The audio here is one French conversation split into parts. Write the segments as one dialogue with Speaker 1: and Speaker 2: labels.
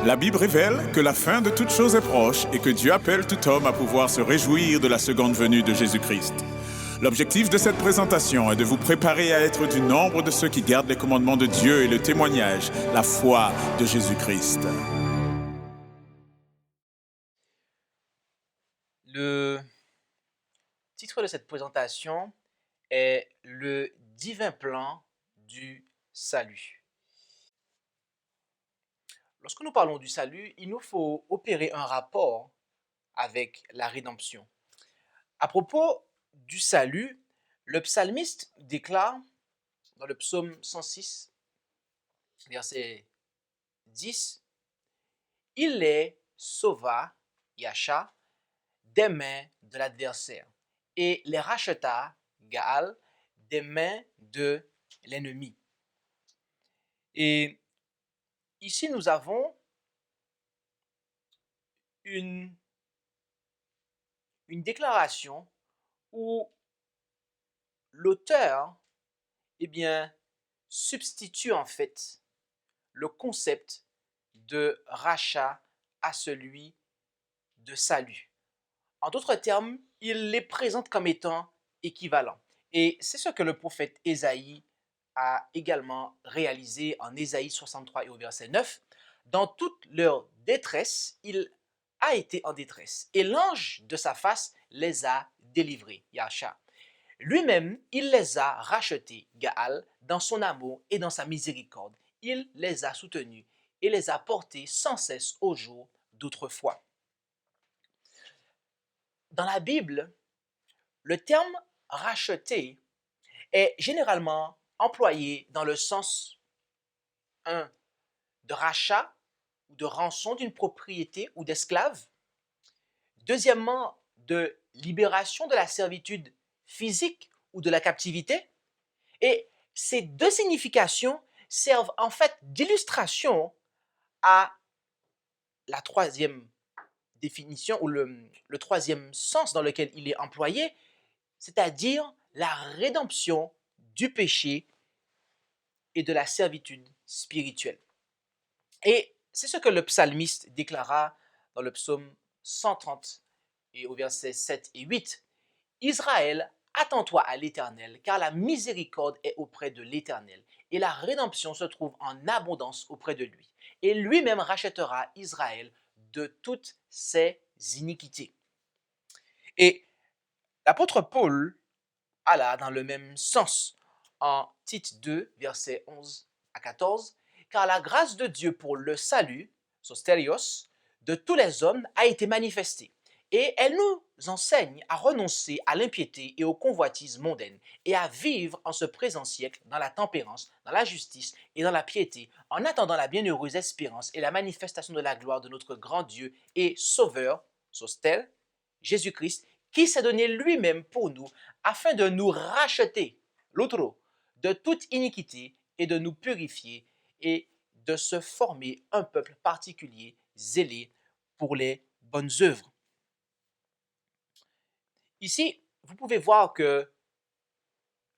Speaker 1: La Bible révèle que la fin de toute chose est proche et que Dieu appelle tout homme à pouvoir se réjouir de la seconde venue de Jésus-Christ. L'objectif de cette présentation est de vous préparer à être du nombre de ceux qui gardent les commandements de Dieu et le témoignage, la foi de Jésus-Christ.
Speaker 2: Le titre de cette présentation est Le divin plan du salut. Lorsque nous parlons du salut, il nous faut opérer un rapport avec la rédemption. À propos du salut, le psalmiste déclare dans le psaume 106, verset 10, « Il les sauva, Yasha, des mains de l'adversaire, et les racheta, Gaal, des mains de l'ennemi. » Et ici, nous avons une déclaration où l'auteur substitue en fait le concept de rachat à celui de salut. En d'autres termes, il les présente comme étant équivalents. Et c'est ce que le prophète Ésaïe a également réalisé en Ésaïe 63 et au verset 9. Dans toute leur détresse, il a été en détresse. Et l'ange de sa face les a délivrés, Yahshua. Lui-même, il les a rachetés, Gaal, dans son amour et dans sa miséricorde. Il les a soutenus et les a portés sans cesse au jour d'autrefois. Dans la Bible, le terme racheter est généralement employé dans le sens 1 de rachat ou de rançon d'une propriété ou d'esclave. Deuxièmement, de libération de la servitude physique ou de la captivité. Et ces deux significations servent en fait d'illustration à la troisième définition ou le troisième sens dans lequel il est employé, c'est-à-dire la rédemption du péché et de la servitude spirituelle. Et c'est ce que le psalmiste déclara dans le psaume 130 et au verset 7 et 8. « Israël, attends-toi à l'Éternel, car la miséricorde est auprès de l'Éternel, et la rédemption se trouve en abondance auprès de lui. Et lui-même rachètera Israël de toutes ses iniquités. » Et l'apôtre Paul alla dans le même sens en Tite 2, versets 11 à 14, « Car la grâce de Dieu pour le salut, sostérios, de tous les hommes a été manifestée. Et elle nous enseigne à renoncer à l'impiété et aux convoitises mondaines et à vivre en ce présent siècle dans la tempérance, dans la justice et dans la piété, en attendant la bienheureuse espérance et la manifestation de la gloire de notre grand Dieu et Sauveur, sostel, Jésus-Christ, qui s'est donné lui-même pour nous afin de nous racheter, l'autre, de toute iniquité et de nous purifier et de se former un peuple particulier, zélé pour les bonnes œuvres. » Ici, vous pouvez voir que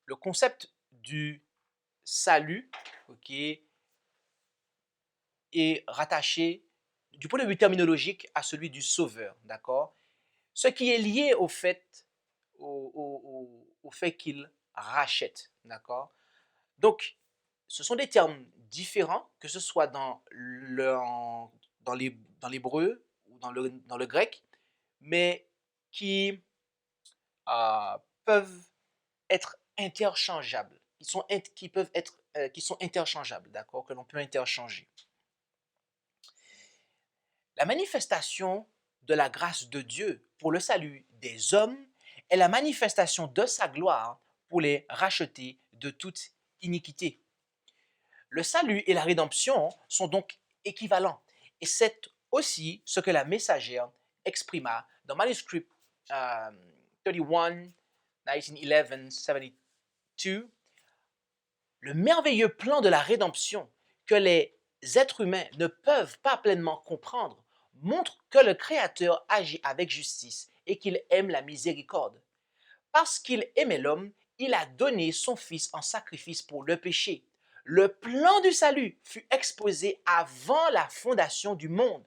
Speaker 2: le concept du salut, est rattaché du point de vue terminologique à celui du sauveur, d'accord? Ce qui est lié au fait, au fait qu'il rachète, d'accord? Donc, ce sont des termes différents, que ce soit dans l'hébreu ou dans le grec, mais qui peuvent être interchangeables. Qui sont interchangeables, d'accord, que l'on peut interchanger. La manifestation de la grâce de Dieu pour le salut des hommes est la manifestation de sa gloire pour les racheter de toute iniquité. Le salut et la rédemption sont donc équivalents. Et c'est aussi ce que la messagère exprima dans manuscrit 31, 1911, 72. Le merveilleux plan de la rédemption que les êtres humains ne peuvent pas pleinement comprendre montre que le Créateur agit avec justice et qu'il aime la miséricorde. Parce qu'il aimait l'homme, il a donné son Fils en sacrifice pour le péché. Le plan du salut fut exposé avant la fondation du monde.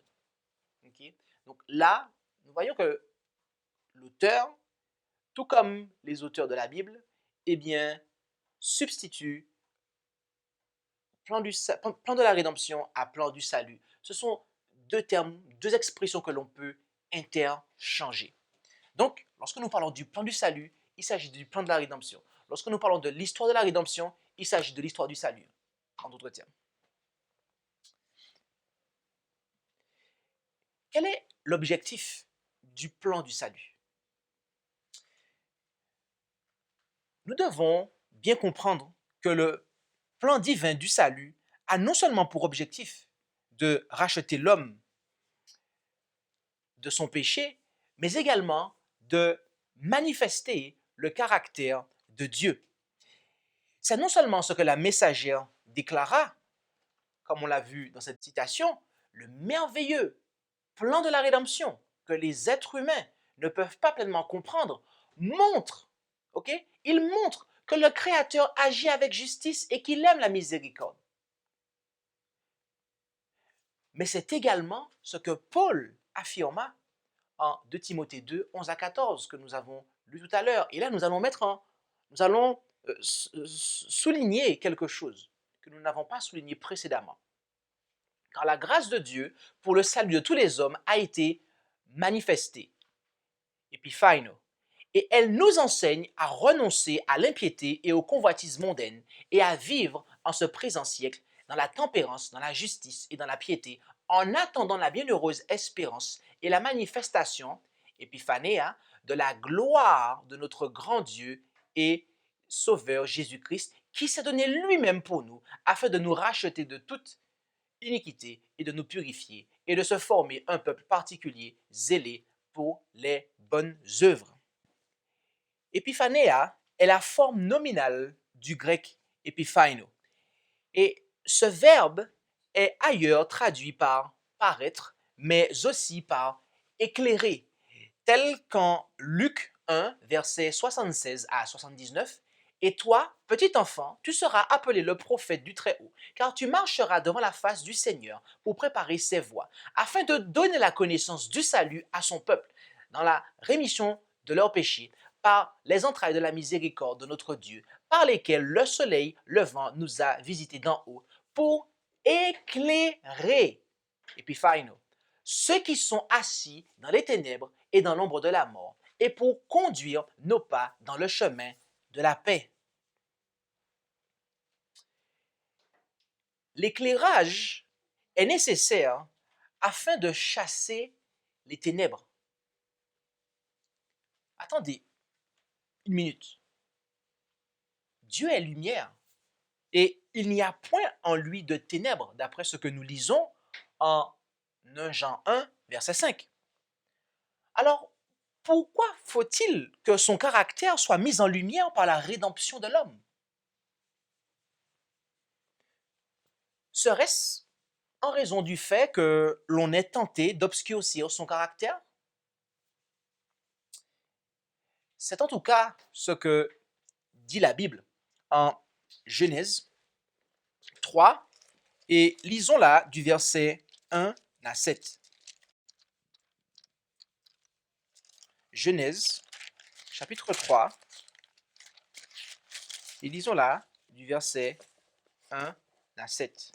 Speaker 2: Okay? Donc là, nous voyons que l'auteur, tout comme les auteurs de la Bible, eh bien, substitue plan de la rédemption à plan du salut. Ce sont deux termes, deux expressions que l'on peut interchanger. Donc, lorsque nous parlons du plan du salut, il s'agit du plan de la rédemption. Lorsque nous parlons de l'histoire de la rédemption, il s'agit de l'histoire du salut, en d'autres termes. Quel est l'objectif du plan du salut? Nous devons bien comprendre que le plan divin du salut a non seulement pour objectif de racheter l'homme de son péché, mais également de manifester le caractère de Dieu. C'est non seulement ce que la messagère déclara, comme on l'a vu dans cette citation, le merveilleux plan de la rédemption que les êtres humains ne peuvent pas pleinement comprendre montre, il montre que le Créateur agit avec justice et qu'il aime la miséricorde. Mais c'est également ce que Paul affirma en 2 Timothée 2, 11 à 14, que nous avons lu tout à l'heure. Et là, nous allons souligner quelque chose que nous n'avons pas souligné précédemment. Car la grâce de Dieu pour le salut de tous les hommes a été manifestée, epiphaino, et elle nous enseigne à renoncer à l'impiété et aux convoitises mondaines et à vivre en ce présent siècle dans la tempérance, dans la justice et dans la piété, en attendant la bienheureuse espérance et la manifestation, epiphanéa, de la gloire de notre grand Dieu et Sauveur Jésus-Christ, qui s'est donné lui-même pour nous, afin de nous racheter de toute iniquité et de nous purifier et de se former un peuple particulier, zélé pour les bonnes œuvres. Epiphanéa est la forme nominale du grec epiphaino. Et ce verbe est ailleurs traduit par paraître, mais aussi par éclairer, tel qu'en Luc 1, versets 76 à 79. Et toi, petit enfant, tu seras appelé le prophète du Très-Haut, car tu marcheras devant la face du Seigneur pour préparer ses voies, afin de donner la connaissance du salut à son peuple, dans la rémission de leurs péchés, par les entrailles de la miséricorde de notre Dieu, par lesquelles le soleil levant nous a visités d'en haut, pour éclairer, epiphaino, ceux qui sont assis dans les ténèbres et dans l'ombre de la mort, et pour conduire nos pas dans le chemin de la paix. L'éclairage est nécessaire afin de chasser les ténèbres. Attendez une minute. Dieu est lumière et il n'y a point en lui de ténèbres, d'après ce que nous lisons en 1 Jean 1, verset 5. Alors, pourquoi faut-il que son caractère soit mis en lumière par la rédemption de l'homme? Serait-ce en raison du fait que l'on est tenté d'obscurcir son caractère? C'est en tout cas ce que dit la Bible en Genèse 3, et lisons là du verset 1 à 7. Genèse, chapitre 3, et lisons là du verset 1 à 7.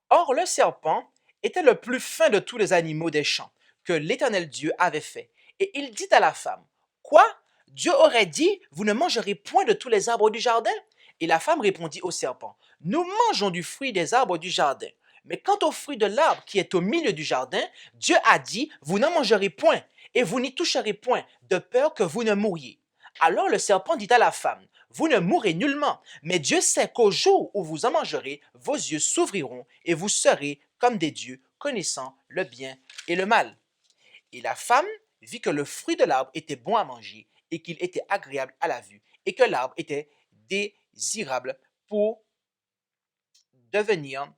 Speaker 2: Or le serpent était le plus fin de tous les animaux des champs que l'Éternel Dieu avait fait. Et il dit à la femme, quoi? Dieu aurait dit, vous ne mangerez point de tous les arbres du jardin? Et la femme répondit au serpent, nous mangeons du fruit des arbres du jardin. Mais quant au fruit de l'arbre qui est au milieu du jardin, Dieu a dit, vous n'en mangerez point, et vous n'y toucherez point, de peur que vous ne mouriez. Alors le serpent dit à la femme, vous ne mourrez nullement, mais Dieu sait qu'au jour où vous en mangerez, vos yeux s'ouvriront et vous serez comme des dieux, connaissant le bien et le mal. Et la femme vit que le fruit de l'arbre était bon à manger et qu'il était agréable à la vue et que l'arbre était désirable pour devenir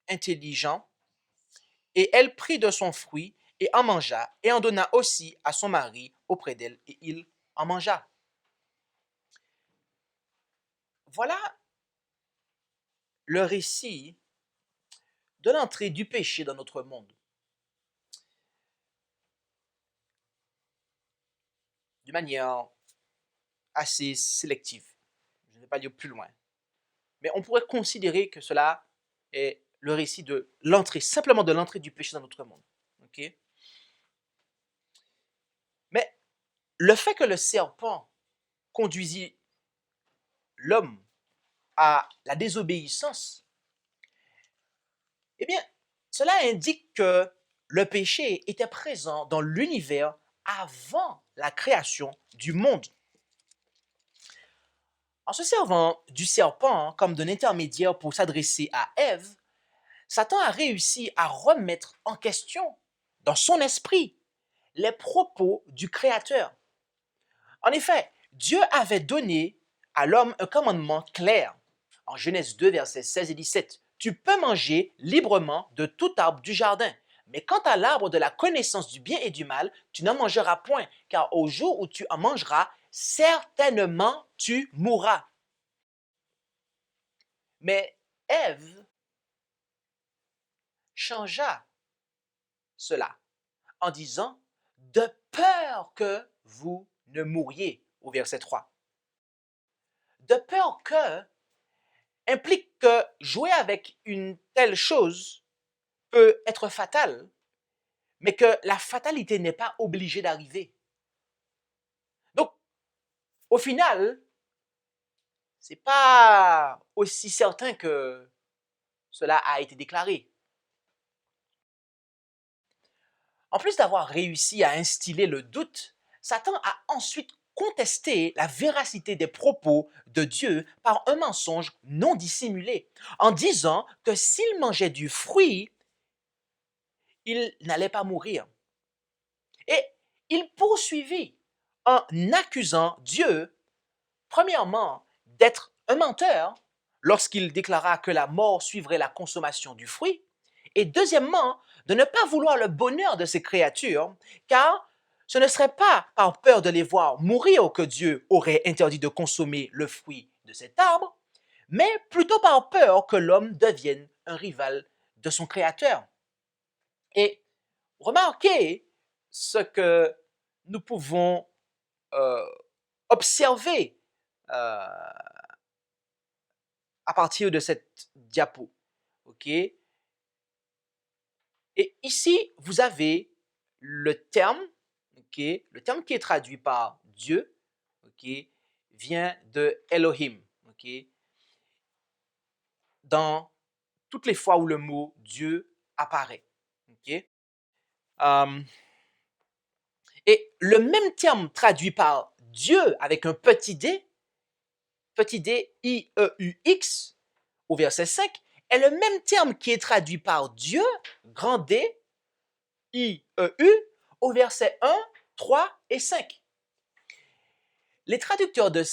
Speaker 2: intelligent. Et elle prit de son fruit et en mangea et en donna aussi à son mari auprès d'elle et il en mangea. Voilà le récit de l'entrée du péché dans notre monde. De manière assez sélective. Je ne vais pas lire plus loin. Mais on pourrait considérer que cela est le récit de l'entrée, simplement de l'entrée du péché dans notre monde. Okay? Mais le fait que le serpent conduisit l'homme à la désobéissance, eh bien, cela indique que le péché était présent dans l'univers avant la création du monde. En se servant du serpent comme d'un intermédiaire pour s'adresser à Ève, Satan a réussi à remettre en question, dans son esprit, les propos du Créateur. En effet, Dieu avait donné à l'homme un commandement clair. En Genèse 2, versets 16 et 17, « Tu peux manger librement de tout arbre du jardin, mais quant à l'arbre de la connaissance du bien et du mal, tu n'en mangeras point, car au jour où tu en mangeras, certainement tu mourras. » Mais Ève changea cela en disant « de peur que vous ne mouriez » au verset 3. De peur que implique que jouer avec une telle chose peut être fatal, mais que la fatalité n'est pas obligée d'arriver. Donc, au final, c'est pas aussi certain que cela a été déclaré. En plus d'avoir réussi à instiller le doute, Satan a ensuite contesté la véracité des propos de Dieu par un mensonge non dissimulé, en disant que s'il mangeait du fruit, il n'allait pas mourir. Et il poursuivit en accusant Dieu, premièrement, d'être un menteur lorsqu'il déclara que la mort suivrait la consommation du fruit, et deuxièmement, de ne pas vouloir le bonheur de ces créatures, car ce ne serait pas par peur de les voir mourir que Dieu aurait interdit de consommer le fruit de cet arbre, mais plutôt par peur que l'homme devienne un rival de son Créateur. Et remarquez ce que nous pouvons observer à partir de cette diapo. OK? Et ici, vous avez le terme, okay, le terme qui est traduit par Dieu, okay, vient de Elohim, okay, dans toutes les fois où le mot Dieu apparaît. Okay. Et le même terme traduit par Dieu avec un petit d, I-E-U-X, au verset 5, est le même terme qui est traduit par Dieu, grand D, I-E-U, au verset 1, 3 et 5. Les traducteurs de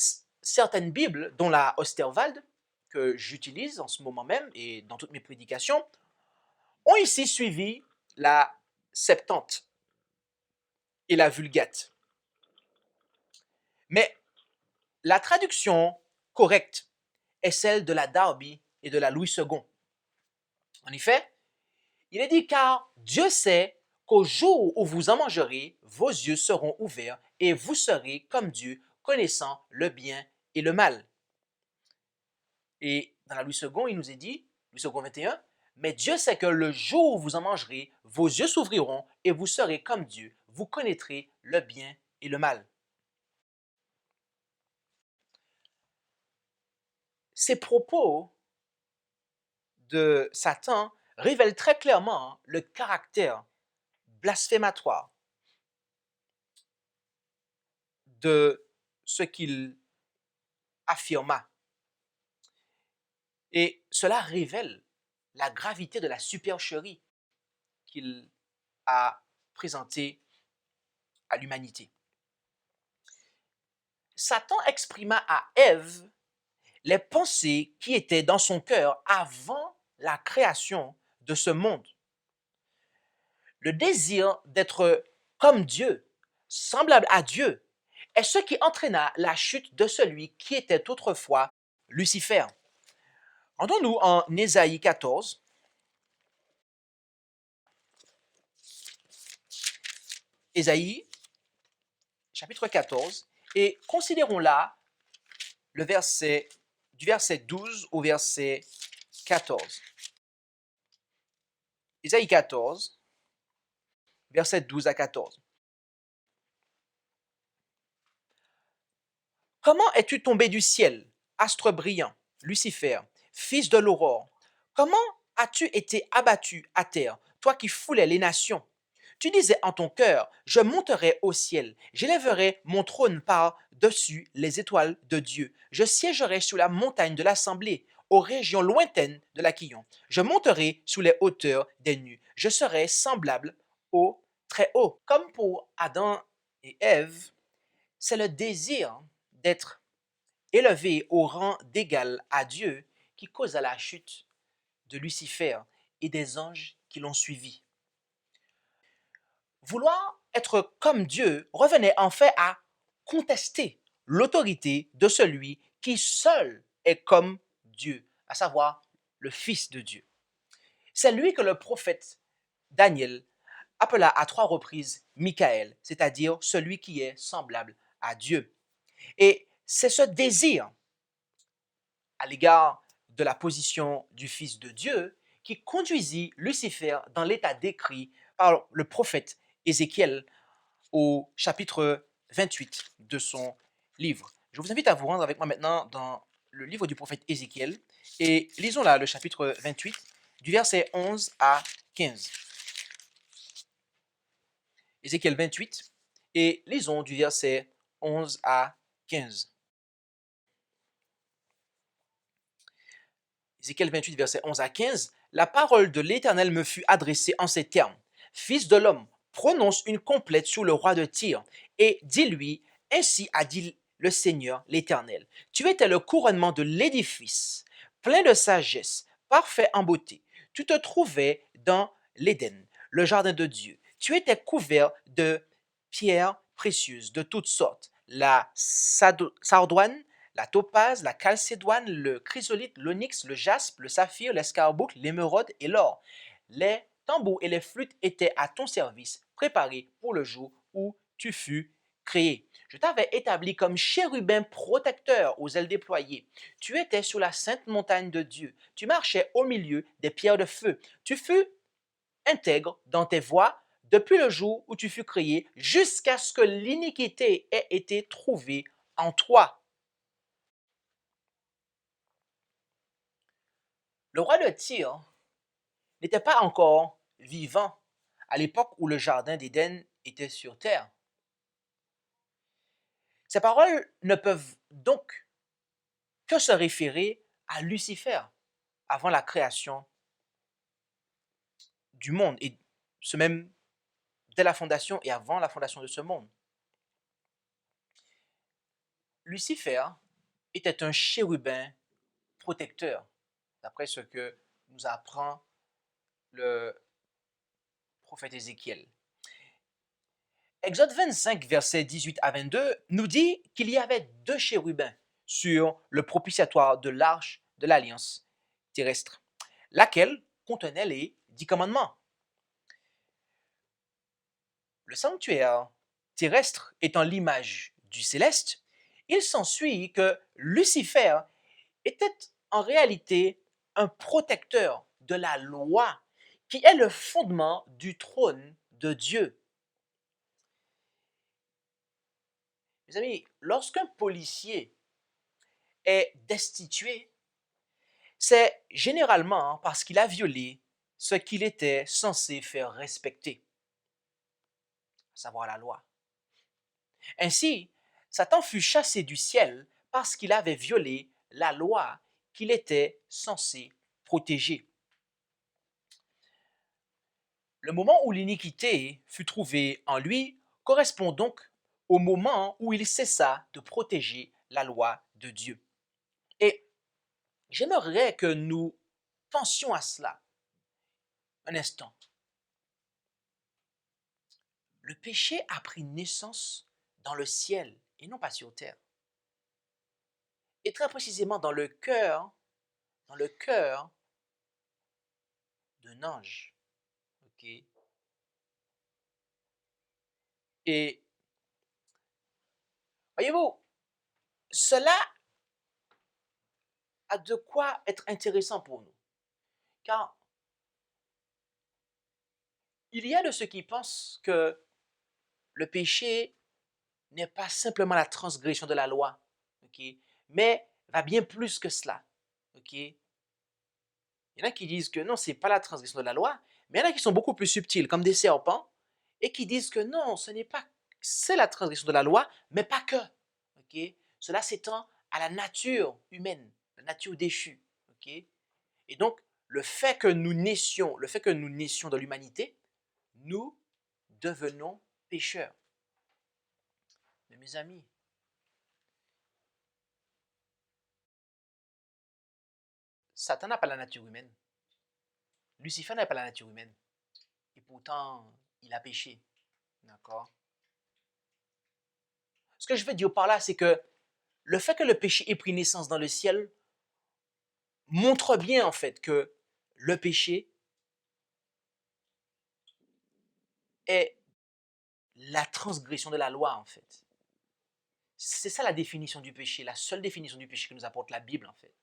Speaker 2: certaines Bibles, dont la Osterwald, que j'utilise en ce moment même et dans toutes mes prédications, ont ici suivi la Septante et la Vulgate. Mais la traduction correcte est celle de la Darby et de la Louis II. En effet, il est dit « car Dieu sait qu'au jour où vous en mangerez, vos yeux seront ouverts et vous serez comme Dieu, connaissant le bien et le mal. » Et dans la Louis II, il nous est dit, Louis II 21, « mais Dieu sait que le jour où vous en mangerez, vos yeux s'ouvriront et vous serez comme Dieu, vous connaîtrez le bien et le mal. » Ces propos de Satan révèlent très clairement le caractère blasphématoire de ce qu'il affirma. Et cela révèle la gravité de la supercherie qu'il a présentée à l'humanité. Satan exprima à Ève les pensées qui étaient dans son cœur avant la création de ce monde. Le désir d'être comme Dieu, semblable à Dieu, est ce qui entraîna la chute de celui qui était autrefois Lucifer. Rendons-nous en Ésaïe 14. Ésaïe, chapitre 14, et considérons là le verset, du verset 12 au verset 14. Ésaïe 14, verset 12 à 14. Comment es-tu tombé du ciel, astre brillant, Lucifer, fils de l'aurore? Comment as-tu été abattu à terre, toi qui foulais les nations? Tu disais en ton cœur, je monterai au ciel, j'élèverai mon trône par-dessus les étoiles de Dieu. Je siégerai sous la montagne de l'assemblée, aux régions lointaines de l'Aquillon. Je monterai sous les hauteurs des nues. Je serai semblable au très haut. Comme pour Adam et Ève, c'est le désir d'être élevé au rang d'égal à Dieu qui causa la chute de Lucifer et des anges qui l'ont suivi. Vouloir être comme Dieu revenait en fait à contester l'autorité de celui qui seul est comme Dieu, à savoir le Fils de Dieu. C'est lui que le prophète Daniel appela à 3 reprises Michaël, c'est-à-dire celui qui est semblable à Dieu. Et c'est ce désir à l'égard de la position du Fils de Dieu qui conduisit Lucifer dans l'état décrit par le prophète Ézéchiel au chapitre 28 de son livre. Je vous invite à vous rendre avec moi maintenant dans le livre du prophète Ézéchiel et lisons là le chapitre 28 du verset 11 à 15. Ézéchiel 28 et lisons du verset 11 à 15. Ézéchiel 28, verset 11 à 15, la parole de l'Éternel me fut adressée en ces termes. Fils de l'homme, prononce une complète sur le roi de Tyr et dis-lui, ainsi a dit le Seigneur l'Éternel. Tu étais le couronnement de l'édifice, plein de sagesse, parfait en beauté. Tu te trouvais dans l'Éden, le jardin de Dieu. Tu étais couvert de pierres précieuses de toutes sortes, la sardoine, la topaze, la chalcédoine, le chrysolite, l'onyx, le jaspe, le saphir, l'escarboucle, l'émeraude et l'or. Les tambours et les flûtes étaient à ton service, préparés pour le jour où tu fus créé. Je t'avais établi comme chérubin protecteur aux ailes déployées. Tu étais sur la sainte montagne de Dieu. Tu marchais au milieu des pierres de feu. Tu fus intègre dans tes voies depuis le jour où tu fus créé jusqu'à ce que l'iniquité ait été trouvée en toi. Le roi de Tyr n'était pas encore vivant à l'époque où le jardin d'Éden était sur terre. Ces paroles ne peuvent donc que se référer à Lucifer avant la création du monde, et ce même dès la fondation et avant la fondation de ce monde. Lucifer était un chérubin protecteur, d'après ce que nous apprend le prophète Ézéchiel. Exode 25, versets 18 à 22, nous dit qu'il y avait 2 chérubins sur le propitiatoire de l'arche de l'alliance terrestre, laquelle contenait les 10 commandements. Le sanctuaire terrestre étant l'image du céleste, il s'ensuit que Lucifer était en réalité un protecteur de la loi qui est le fondement du trône de Dieu. Mes amis, lorsqu'un policier est destitué, c'est généralement parce qu'il a violé ce qu'il était censé faire respecter, à savoir la loi. Ainsi, Satan fut chassé du ciel parce qu'il avait violé la loi qu'il était censé protéger. Le moment où l'iniquité fut trouvée en lui correspond donc au moment où il cessa de protéger la loi de Dieu. Et j'aimerais que nous pensions à cela un instant. Le péché a pris naissance dans le ciel et non pas sur terre. Et très précisément dans le cœur dans le cœur d'un ange. Ok. Et voyez-vous, cela a de quoi être intéressant pour nous. Car il y a de ceux qui pensent que le péché n'est pas simplement la transgression de la loi, ok, mais va bien plus que cela. Ok. Il y en a qui disent que non, ce n'est pas la transgression de la loi, mais il y en a qui sont beaucoup plus subtils, comme des serpents, et qui disent que non, ce n'est pas, c'est la transgression de la loi, mais pas que. Ok. Cela s'étend à la nature humaine, la nature déchue. Ok. Et donc, le fait que nous naissions de l'humanité, nous devenons pécheurs. Mais mes amis, Satan n'a pas la nature humaine. Lucifer n'a pas la nature humaine. Et pourtant, il a péché. D'accord? Ce que je veux dire par là, c'est que le fait que le péché ait pris naissance dans le ciel montre bien en fait que le péché est la transgression de la loi en fait. C'est ça la définition du péché, la seule définition du péché que nous apporte la Bible en fait.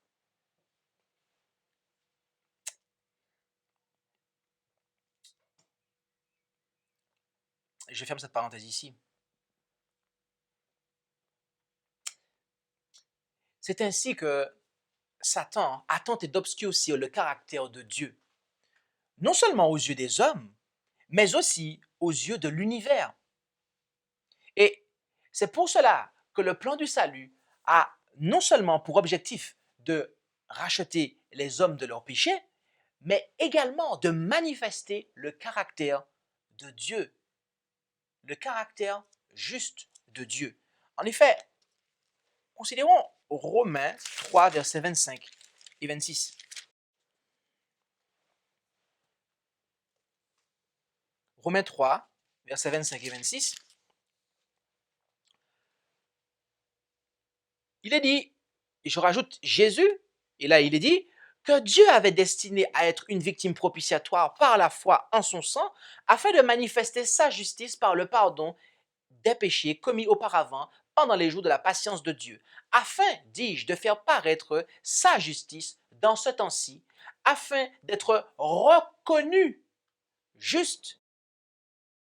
Speaker 2: Je ferme cette parenthèse ici. C'est ainsi que Satan a tenté d'obscurcir le caractère de Dieu, non seulement aux yeux des hommes, mais aussi aux yeux de l'univers. Et c'est pour cela que le plan du salut a non seulement pour objectif de racheter les hommes de leurs péchés, mais également de manifester le caractère de Dieu, le caractère juste de Dieu. En effet, considérons Romains 3, versets 25 et 26. Romains 3, versets 25 et 26. Il est dit, et je rajoute Jésus, et là il est dit, que Dieu avait destiné à être une victime propitiatoire par la foi en son sang, afin de manifester sa justice par le pardon des péchés commis auparavant pendant les jours de la patience de Dieu, afin, dis-je, de faire paraître sa justice dans ce temps-ci, afin d'être reconnu juste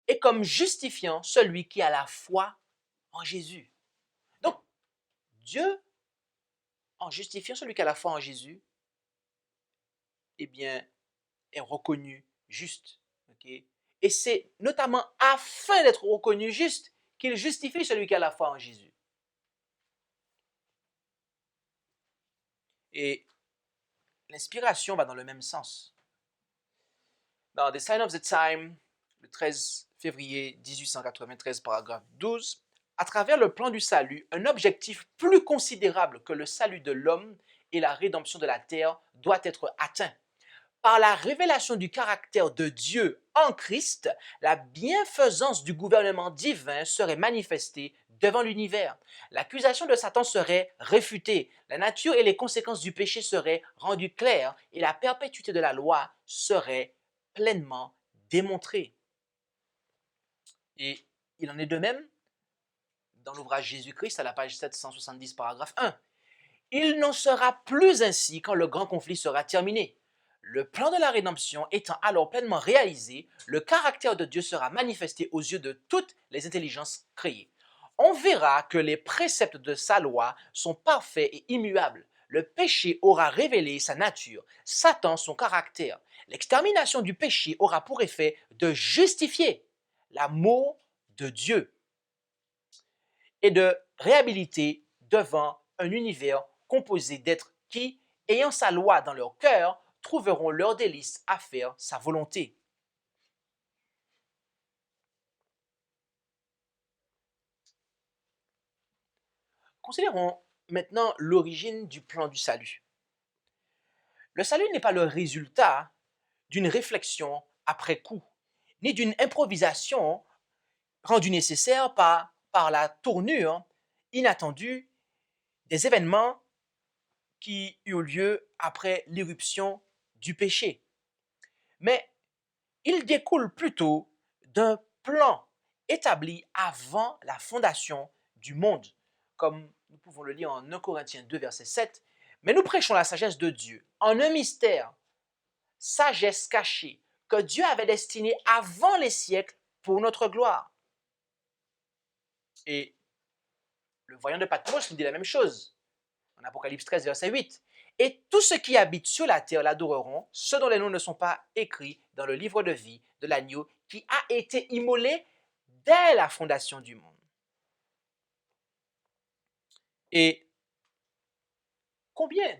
Speaker 2: et comme justifiant celui qui a la foi en Jésus. Donc, Dieu, en justifiant celui qui a la foi en Jésus, eh bien, est reconnu juste. Okay? Et c'est notamment afin d'être reconnu juste qu'il justifie celui qui a la foi en Jésus. Et l'inspiration va dans le même sens. Dans The Sign of the Time, le 13 février 1893, paragraphe 12, à travers le plan du salut, un objectif plus considérable que le salut de l'homme et la rédemption de la terre doit être atteint. Par la révélation du caractère de Dieu en Christ, la bienfaisance du gouvernement divin serait manifestée devant l'univers. L'accusation de Satan serait réfutée, la nature et les conséquences du péché seraient rendues claires et la perpétuité de la loi serait pleinement démontrée. Et il en est de même dans l'ouvrage Jésus-Christ à la page 770, paragraphe 1. Il n'en sera plus ainsi quand le grand conflit sera terminé. Le plan de la rédemption étant alors pleinement réalisé, le caractère de Dieu sera manifesté aux yeux de toutes les intelligences créées. On verra que les préceptes de sa loi sont parfaits et immuables. Le péché aura révélé sa nature, Satan son caractère. L'extermination du péché aura pour effet de justifier l'amour de Dieu et de réhabiliter devant un univers composé d'êtres qui, ayant sa loi dans leur cœur, trouveront leur délice à faire sa volonté. Considérons maintenant l'origine du plan du salut. Le salut n'est pas le résultat d'une réflexion après coup, ni d'une improvisation rendue nécessaire par la tournure inattendue des événements qui eurent lieu après l'irruption du péché. Mais il découle plutôt d'un plan établi avant la fondation du monde, comme nous pouvons le lire en 1 Corinthiens 2, verset 7. Mais nous prêchons la sagesse de Dieu en un mystère, sagesse cachée, que Dieu avait destinée avant les siècles pour notre gloire. Et le voyant de Patmos nous dit la même chose, en Apocalypse 13, verset 8. Et tous ceux qui habitent sur la terre l'adoreront, ceux dont les noms ne sont pas écrits dans le livre de vie de l'agneau qui a été immolé dès la fondation du monde. Et combien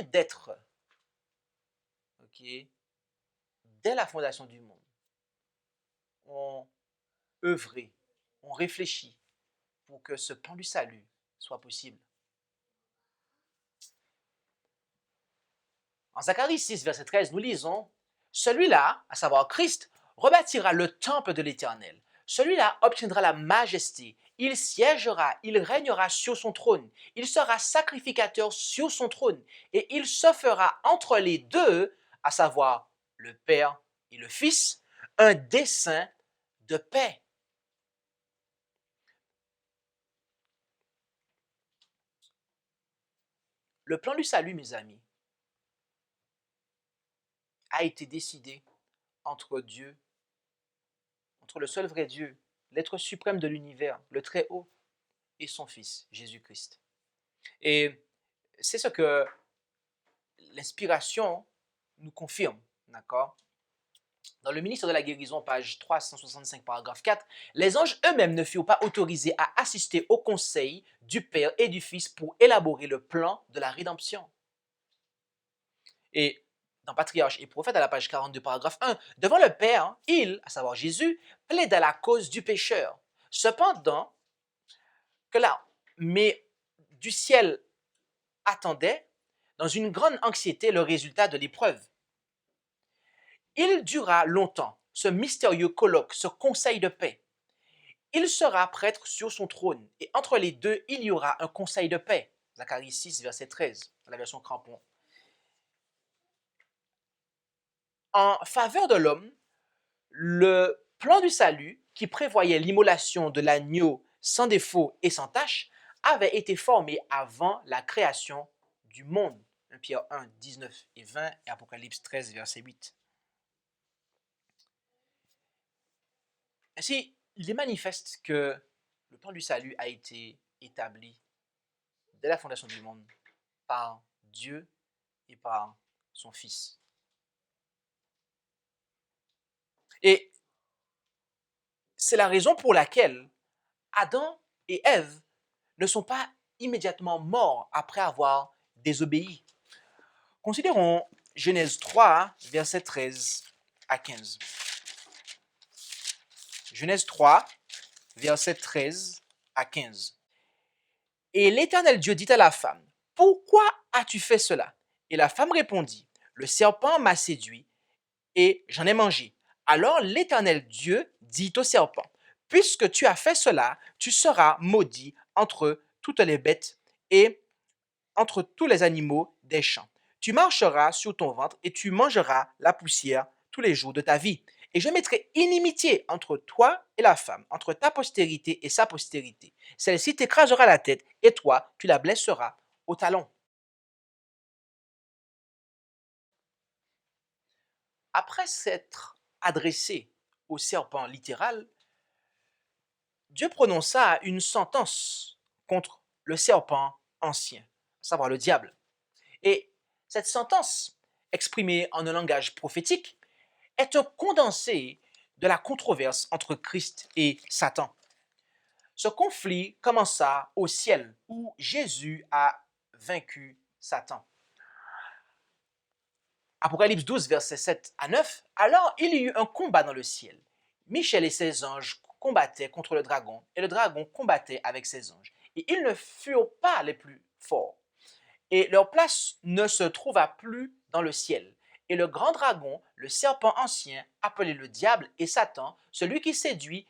Speaker 2: d'êtres, dès la fondation du monde, ont œuvré, ont réfléchi pour que ce plan du salut soit possible? En Zacharie 6, verset 13, nous lisons « Celui-là, à savoir Christ, rebâtira le temple de l'Éternel. Celui-là obtiendra la majesté. Il siégera, il régnera sur son trône. Il sera sacrificateur sur son trône. Et il se fera entre les deux, à savoir le Père et le Fils, un dessein de paix. » Le plan du salut, mes amis, a été décidé entre Dieu, entre le seul vrai Dieu, l'être suprême de l'univers, le Très-Haut, et son Fils, Jésus-Christ. Et c'est ce que l'inspiration nous confirme, d'accord? Dans le ministère de la guérison, page 365, paragraphe 4, les anges eux-mêmes ne furent pas autorisés à assister au conseil du Père et du Fils pour élaborer le plan de la rédemption. Et dans Patriarche et Prophète, à la page 42, paragraphe 1, devant le Père, il, à savoir Jésus, plaida la cause du pécheur. Cependant, que là, mais du ciel attendait, dans une grande anxiété, le résultat de l'épreuve. Il dura longtemps, ce mystérieux colloque, ce conseil de paix. Il sera prêtre sur son trône, et entre les deux, il y aura un conseil de paix. Zacharie 6, verset 13, dans la version Crampon. En faveur de l'homme, le plan du salut, qui prévoyait l'immolation de l'agneau sans défaut et sans tache, avait été formé avant la création du monde. 1 Pierre 1, 19 et 20 et Apocalypse 13, verset 8. Ainsi, il est manifeste que le plan du salut a été établi dès la fondation du monde par Dieu et par son Fils. Et c'est la raison pour laquelle Adam et Ève ne sont pas immédiatement morts après avoir désobéi. Considérons Genèse 3, versets 13 à 15. Genèse 3, versets 13 à 15. Et l'Éternel Dieu dit à la femme, « Pourquoi as-tu fait cela ?» Et la femme répondit, « Le serpent m'a séduit et j'en ai mangé. » Alors l'Éternel Dieu dit au serpent, « Puisque tu as fait cela, tu seras maudit entre toutes les bêtes et entre tous les animaux des champs. Tu marcheras sur ton ventre et tu mangeras la poussière tous les jours de ta vie. Et je mettrai inimitié entre toi et la femme, entre ta postérité et sa postérité. Celle-ci t'écrasera la tête et toi, tu la blesseras au talon. » Après s'être adressé au serpent littéral, Dieu prononça une sentence contre le serpent ancien, à savoir le diable. Et cette sentence, exprimée en un langage prophétique, est un condensé de la controverse entre Christ et Satan. Ce conflit commença au ciel, où Jésus a vaincu Satan. Apocalypse 12, versets 7 à 9. Alors il y eut un combat dans le ciel. Michel et ses anges combattaient contre le dragon, et le dragon combattait avec ses anges. Et ils ne furent pas les plus forts. Et leur place ne se trouva plus dans le ciel. Et le grand dragon, le serpent ancien, appelé le diable et Satan, celui qui séduit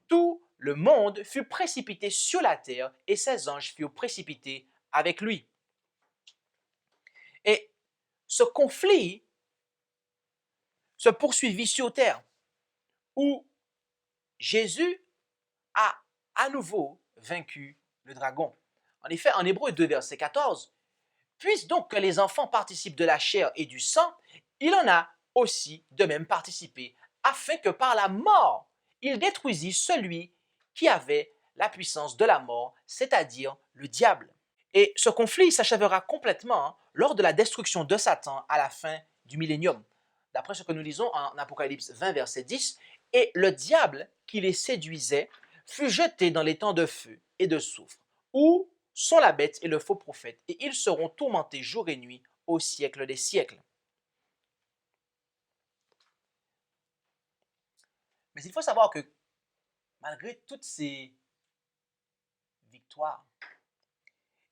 Speaker 2: tout le monde, fut précipité sur la terre, et ses anges furent précipités avec lui. Et ce conflit se poursuivit sur terre, où Jésus a à nouveau vaincu le dragon. En effet, en Hébreux 2, verset 14, puisse donc que les enfants participent de la chair et du sang, il en a aussi de même participé, afin que par la mort, il détruisit celui qui avait la puissance de la mort, c'est-à-dire le diable. Et ce conflit s'achèvera complètement lors de la destruction de Satan à la fin du millénium. D'après ce que nous lisons en Apocalypse 20, verset 10, et le diable qui les séduisait fut jeté dans les temps de feu et de soufre, où sont la bête et le faux prophète, et ils seront tourmentés jour et nuit au siècle des siècles. Mais il faut savoir que malgré toutes ces victoires,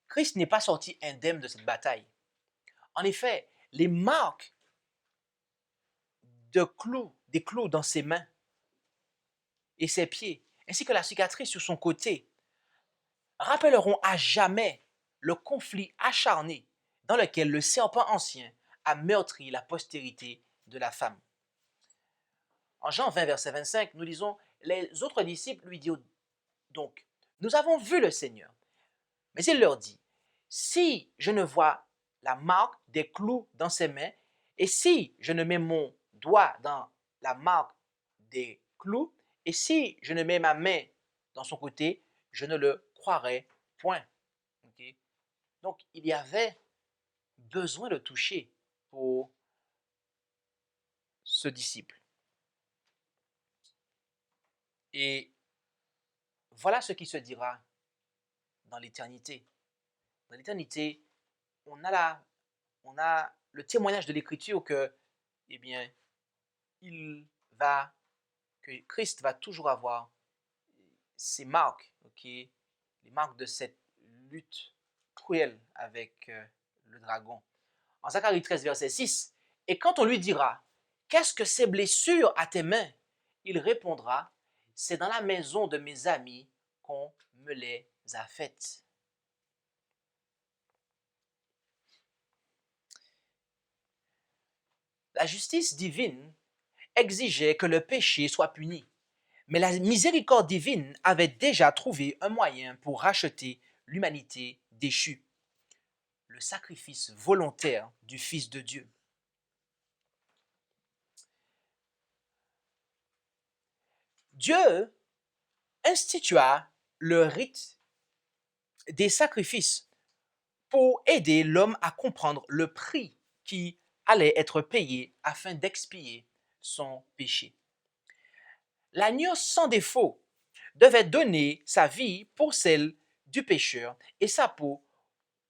Speaker 2: Christ n'est pas sorti indemne de cette bataille. En effet, les marques des clous dans ses mains et ses pieds, ainsi que la cicatrice sur son côté, rappelleront à jamais le conflit acharné dans lequel le serpent ancien a meurtri la postérité de la femme. En Jean 20, verset 25, nous lisons, les autres disciples lui disent donc, nous avons vu le Seigneur. Mais il leur dit, si je ne vois la marque des clous dans ses mains, et si je ne mets mon doigt dans la marque des clous, et si je ne mets ma main dans son côté, je ne le croirai point. Okay? Donc, il y avait besoin de toucher pour ce disciple. Et voilà ce qui se dira dans l'éternité. Dans l'éternité, on a le témoignage de l'Écriture que, eh bien, que Christ va toujours avoir ces marques, okay, les marques de cette lutte cruelle avec le dragon. En Zacharie 13, verset 6, et quand on lui dira, qu'est-ce que ces blessures à tes mains? Il répondra, c'est dans la maison de mes amis qu'on me les a faites. La justice divine exigeait que le péché soit puni, mais la miséricorde divine avait déjà trouvé un moyen pour racheter l'humanité déchue, le sacrifice volontaire du Fils de Dieu. Dieu institua le rite des sacrifices pour aider l'homme à comprendre le prix qui allait être payé afin d'expier son péché. L'agneau sans défaut devait donner sa vie pour celle du pécheur et sa peau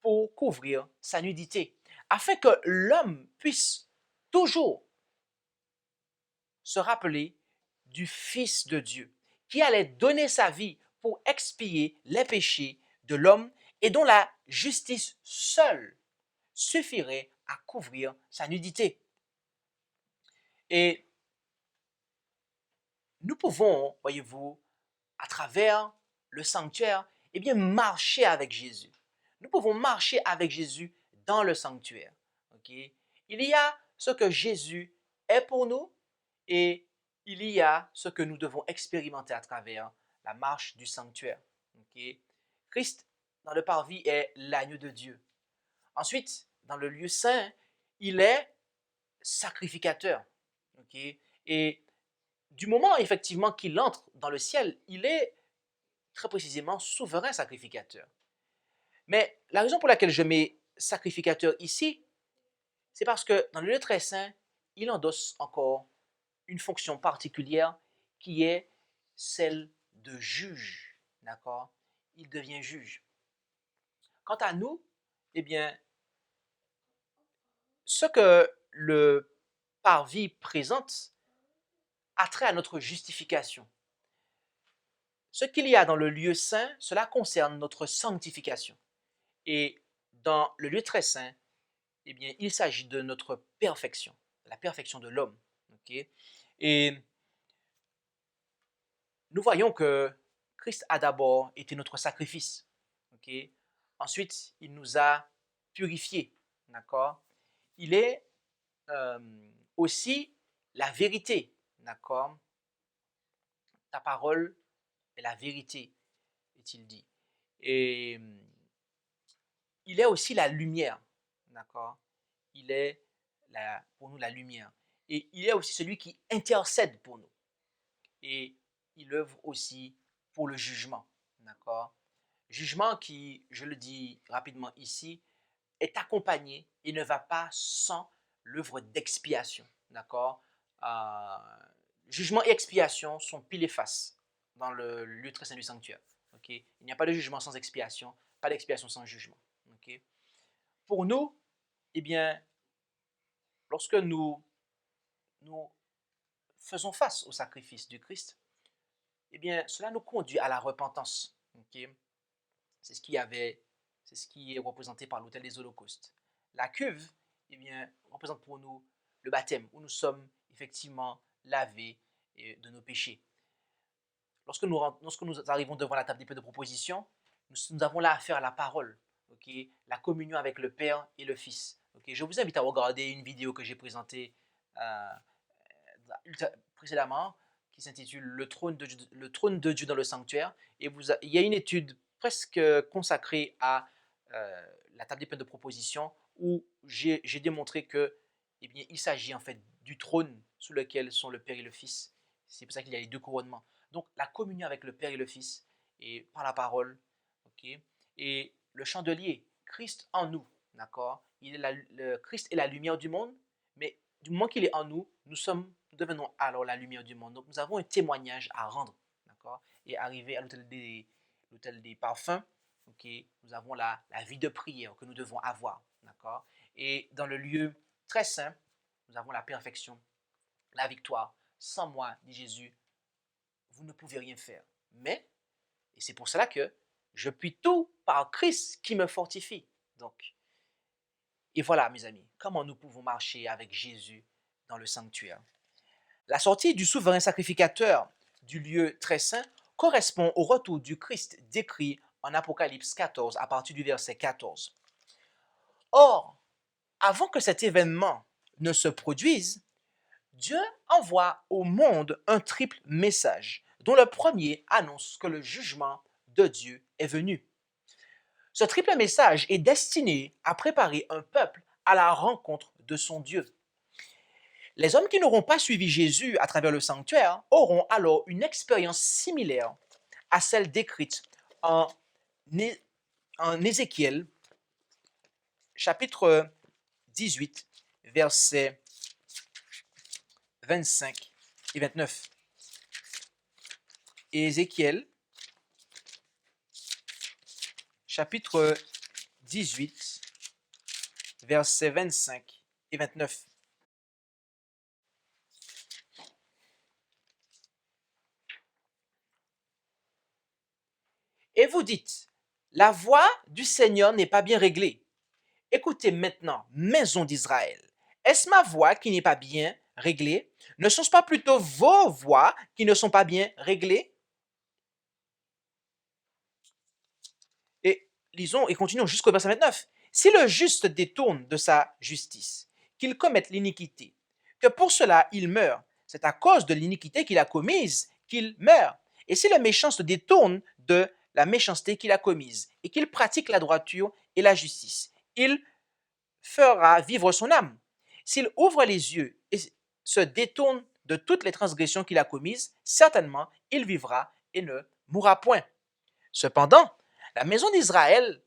Speaker 2: pour couvrir sa nudité, afin que l'homme puisse toujours se rappeler du Fils de Dieu, qui allait donner sa vie pour expier les péchés de l'homme et dont la justice seule suffirait à couvrir sa nudité. Et nous pouvons, voyez-vous, à travers le sanctuaire, eh bien, marcher avec Jésus. Nous pouvons marcher avec Jésus dans le sanctuaire. Okay? Il y a ce que Jésus est pour nous et il y a ce que nous devons expérimenter à travers la marche du sanctuaire. Okay? Christ, dans le parvis, est l'agneau de Dieu. Ensuite, dans le lieu saint, il est sacrificateur. Okay? Et du moment, effectivement, qu'il entre dans le ciel, il est très précisément souverain sacrificateur. Mais la raison pour laquelle je mets sacrificateur ici, c'est parce que dans le lieu très saint, il endosse encore une fonction particulière qui est celle de juge. D'accord? Il devient juge. Quant à nous, eh bien, ce que le parvis présente a trait à notre justification. Ce qu'il y a dans le lieu saint, cela concerne notre sanctification. Et dans le lieu très saint, eh bien, il s'agit de notre perfection, la perfection de l'homme. Okay? Et nous voyons que Christ a d'abord été notre sacrifice. Okay? Ensuite, il nous a purifiés. D'accord? il est aussi la vérité, d'accord? Ta parole est la vérité, est-il dit. Et il est aussi la lumière, d'accord? Il est pour nous la lumière. Et il est aussi celui qui intercède pour nous. Et il œuvre aussi pour le jugement, d'accord? Jugement qui, je le dis rapidement ici, est accompagné et ne va pas sans l'œuvre d'expiation, d'accord? Euh, Jugement et expiation sont pile et face dans le lieu très saint du sanctuaire, ok? Il n'y a pas de jugement sans expiation, pas d'expiation sans jugement, ok? Pour nous, eh bien, lorsque nous faisons face au sacrifice du Christ, eh bien, cela nous conduit à la repentance, ok? C'est ce c'est ce qui est représenté par l'autel des holocaustes. La cuve, eh bien, représente pour nous le baptême, où nous sommes effectivement lavés de nos péchés. Lorsque nous arrivons devant la table des plats de proposition, nous avons là affaire à la parole, okay? La communion avec le Père et le Fils. Okay? Je vous invite à regarder une vidéo que j'ai présentée précédemment, qui s'intitule le trône de Dieu dans le sanctuaire. Et il y a une étude presque consacrée à la table des plats de proposition, où j'ai démontré que, eh bien, il s'agit en fait du trône sous lequel sont le Père et le Fils. C'est pour ça qu'il y a les deux couronnements. Donc, la communion avec le Père et le Fils, et par la parole, ok? Et le chandelier, Christ en nous, d'accord? Le Christ est la lumière du monde, mais du moment qu'il est en nous, nous devenons alors la lumière du monde. Donc, nous avons un témoignage à rendre, d'accord? Et arriver à l'autel des parfums, ok? Nous avons la vie de prière que nous devons avoir, d'accord? Et dans le lieu très saint, nous avons la perfection, la victoire. Sans moi, dit Jésus, vous ne pouvez rien faire. Mais, et c'est pour cela que je puis tout par Christ qui me fortifie. Donc, et voilà, mes amis, comment nous pouvons marcher avec Jésus dans le sanctuaire. La sortie du souverain sacrificateur du lieu très saint correspond au retour du Christ décrit en Apocalypse 14 à partir du verset 14. Or, avant que cet événement ne se produise, Dieu envoie au monde un triple message, dont le premier annonce que le jugement de Dieu est venu. Ce triple message est destiné à préparer un peuple à la rencontre de son Dieu. Les hommes qui n'auront pas suivi Jésus à travers le sanctuaire auront alors une expérience similaire à celle décrite en Ézéchiel, chapitre 18, versets 25 et 29. Ézéchiel, chapitre 18, versets 25 et 29. Et vous dites, la voix du Seigneur n'est pas bien réglée. Écoutez maintenant, maison d'Israël. Est-ce ma voix qui n'est pas bien réglée? Ne sont-ce pas plutôt vos voix qui ne sont pas bien réglées? Et lisons et continuons jusqu'au verset 29. Si le juste détourne de sa justice, qu'il commette l'iniquité, que pour cela il meurt, c'est à cause de l'iniquité qu'il a commise qu'il meurt. Et si le méchant se détourne de la méchanceté qu'il a commise et qu'il pratique la droiture et la justice, il fera vivre son âme. S'il ouvre les yeux et se détourne de toutes les transgressions qu'il a commises, certainement il vivra et ne mourra point. Cependant, la maison d'Israël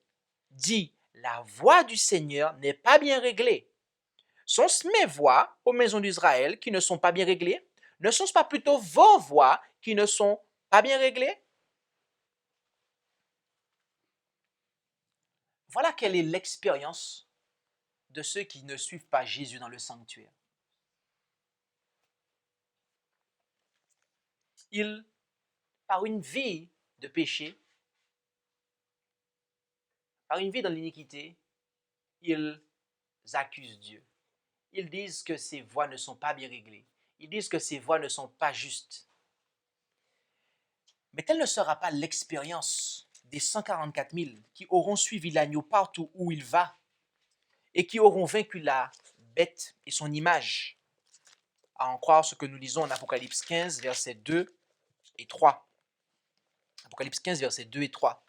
Speaker 2: dit, la voix du Seigneur n'est pas bien réglée. Sont-ce mes voix, ô maison d'Israël, qui ne sont pas bien réglées? Ne sont-ce pas plutôt vos voix qui ne sont pas bien réglées? Voilà quelle est l'expérience de ceux qui ne suivent pas Jésus dans le sanctuaire. Ils, par une vie de péché, par une vie dans l'iniquité, ils accusent Dieu. Ils disent que ses voies ne sont pas bien réglées. Ils disent que ses voies ne sont pas justes. Mais telle ne sera pas l'expérience des 144 000 qui auront suivi l'agneau partout où il va et qui auront vaincu la bête et son image, à en croire ce que nous lisons en Apocalypse 15, versets 2 et 3. Apocalypse 15, versets 2 et 3.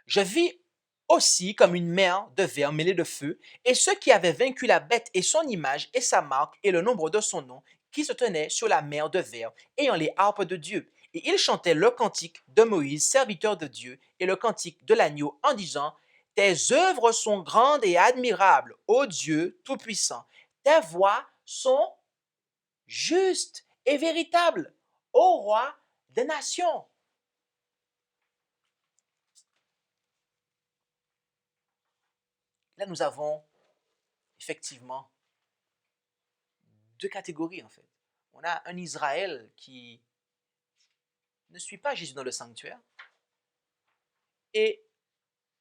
Speaker 2: Je vis aussi comme une mer de verre mêlée de feu, et ceux qui avaient vaincu la bête et son image et sa marque et le nombre de son nom, qui se tenaient sur la mer de verre, ayant les harpes de Dieu. Et ils chantaient le cantique de Moïse, serviteur de Dieu, et le cantique de l'agneau, en disant: Tes œuvres sont grandes et admirables, ô Dieu Tout-Puissant. Tes voies sont justes et véritables, ô Roi des nations. Là, nous avons effectivement deux catégories en fait. On a un Israël qui ne suit pas Jésus dans le sanctuaire. Et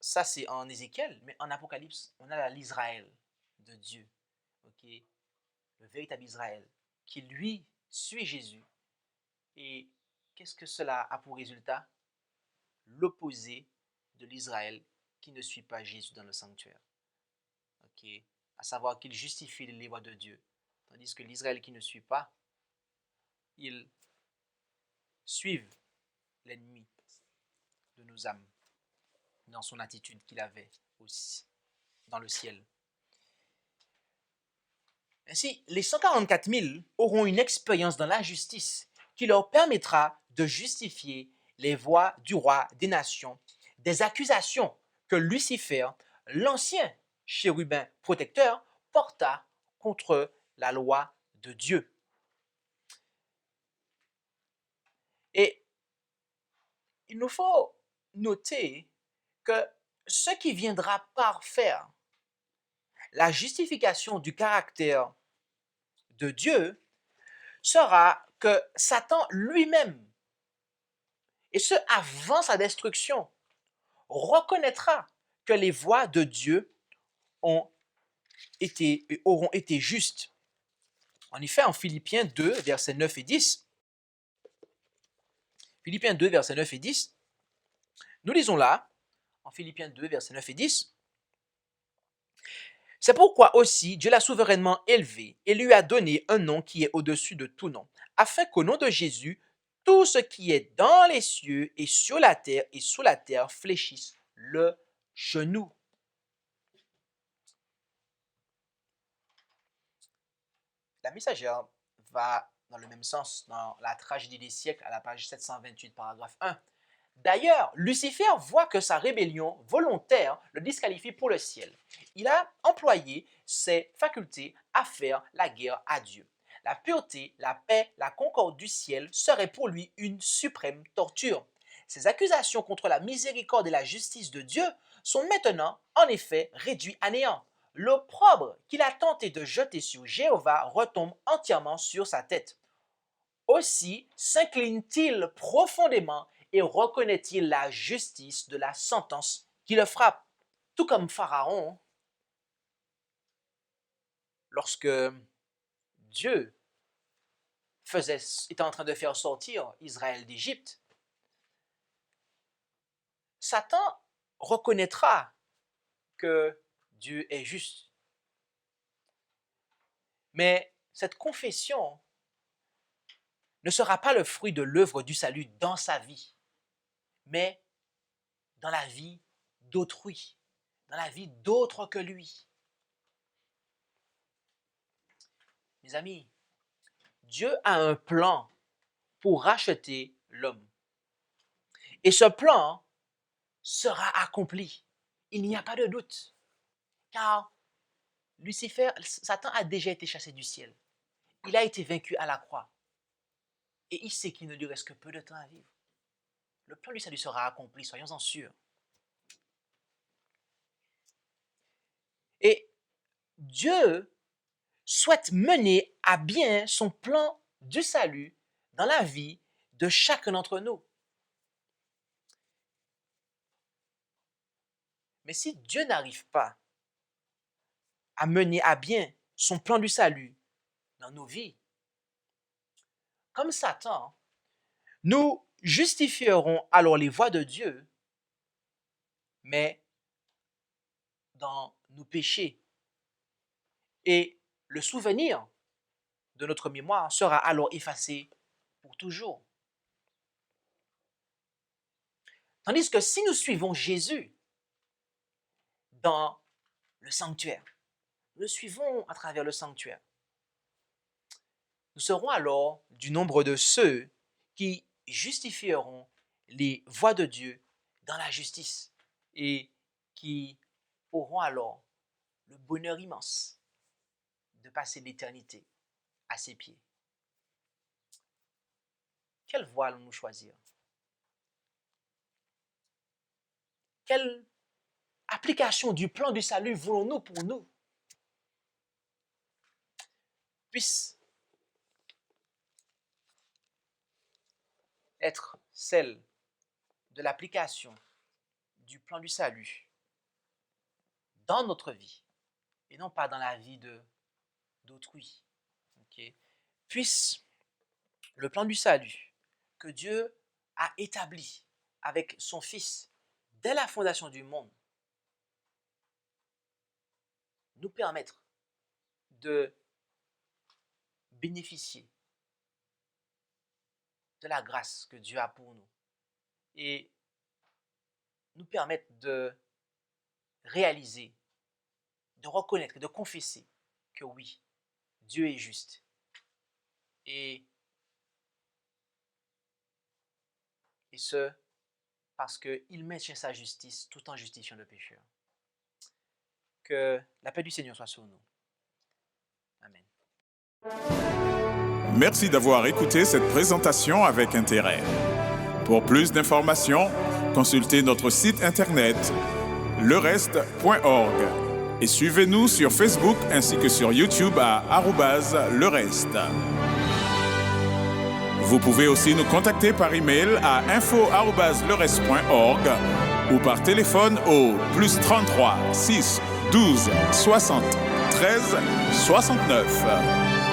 Speaker 2: ça, c'est en Ézéchiel, mais en Apocalypse, on a l'Israël de Dieu, ok, le véritable Israël, qui lui suit Jésus. Et qu'est-ce que cela a pour résultat? L'opposé de l'Israël qui ne suit pas Jésus dans le sanctuaire. Ok, à savoir qu'il justifie les voies de Dieu. Tandis que l'Israël qui ne suit pas, ils suivent l'ennemi de nos âmes dans son attitude qu'il avait aussi dans le ciel. Ainsi, les 144 000 auront une expérience dans la justice qui leur permettra de justifier les voies du roi des nations, des accusations que Lucifer, l'ancien chérubin protecteur, porta contre la loi de Dieu. Et il nous faut noter que ce qui viendra parfaire la justification du caractère de Dieu sera que Satan lui-même, et ce avant sa destruction, reconnaîtra que les voies de Dieu auront été justes. En effet, en Philippiens 2, versets 9 et 10, Philippiens 2, versets 9 et 10, nous lisons là, en Philippiens 2, versets 9 et 10, c'est pourquoi aussi Dieu l'a souverainement élevé et lui a donné un nom qui est au-dessus de tout nom, afin qu'au nom de Jésus, tout ce qui est dans les cieux et sur la terre et sous la terre fléchisse le genou. La messagère va dans le même sens dans la tragédie des siècles à la page 728, paragraphe 1. D'ailleurs, Lucifer voit que sa rébellion volontaire le disqualifie pour le ciel. Il a employé ses facultés à faire la guerre à Dieu. La pureté, la paix, la concorde du ciel seraient pour lui une suprême torture. Ses accusations contre la miséricorde et la justice de Dieu sont maintenant, en effet, réduites à néant. L'opprobre qu'il a tenté de jeter sur Jéhovah retombe entièrement sur sa tête. Aussi s'incline-t-il profondément et reconnaît-il la justice de la sentence qui le frappe. Tout comme Pharaon, lorsque Dieu était en train de faire sortir Israël d'Égypte, Satan reconnaîtra que Dieu est juste. Mais cette confession ne sera pas le fruit de l'œuvre du salut dans sa vie, mais dans la vie d'autrui, dans la vie d'autres que lui. Mes amis, Dieu a un plan pour racheter l'homme. Et ce plan sera accompli. Il n'y a pas de doute. Car Satan a déjà été chassé du ciel. Il a été vaincu à la croix. Et il sait qu'il ne lui reste que peu de temps à vivre. Le plan du salut sera accompli, soyons-en sûrs. Et Dieu souhaite mener à bien son plan du salut dans la vie de chacun d'entre nous. Mais si Dieu n'arrive pas à mener à bien son plan du salut dans nos vies, comme Satan, nous justifierons alors les voies de Dieu, mais dans nos péchés. Et le souvenir de notre mémoire sera alors effacé pour toujours. Tandis que si nous suivons Jésus dans le sanctuaire, nous le suivons à travers le sanctuaire, nous serons alors du nombre de ceux qui justifieront les voies de Dieu dans la justice et qui auront alors le bonheur immense de passer l'éternité à ses pieds. Quelle voie allons-nous choisir? Quelle application du plan du salut voulons-nous pour nous? Puisse être celle de l'application du plan du salut dans notre vie et non pas dans la vie d'autrui. Okay? Puisse le plan du salut que Dieu a établi avec son Fils dès la fondation du monde nous permettre de bénéficier de la grâce que Dieu a pour nous et nous permettre de réaliser, de reconnaître, de confesser que oui, Dieu est juste et ce, parce qu'il maintient sa justice tout en justifiant le pécheur. Que la paix du Seigneur soit sur nous. Amen.
Speaker 1: Merci d'avoir écouté cette présentation avec intérêt. Pour plus d'informations, consultez notre site internet lereste.org et suivez-nous sur Facebook ainsi que sur YouTube à @lereste. Vous pouvez aussi nous contacter par email à info@lereste.org ou par téléphone au +33 6 12 60 13 69.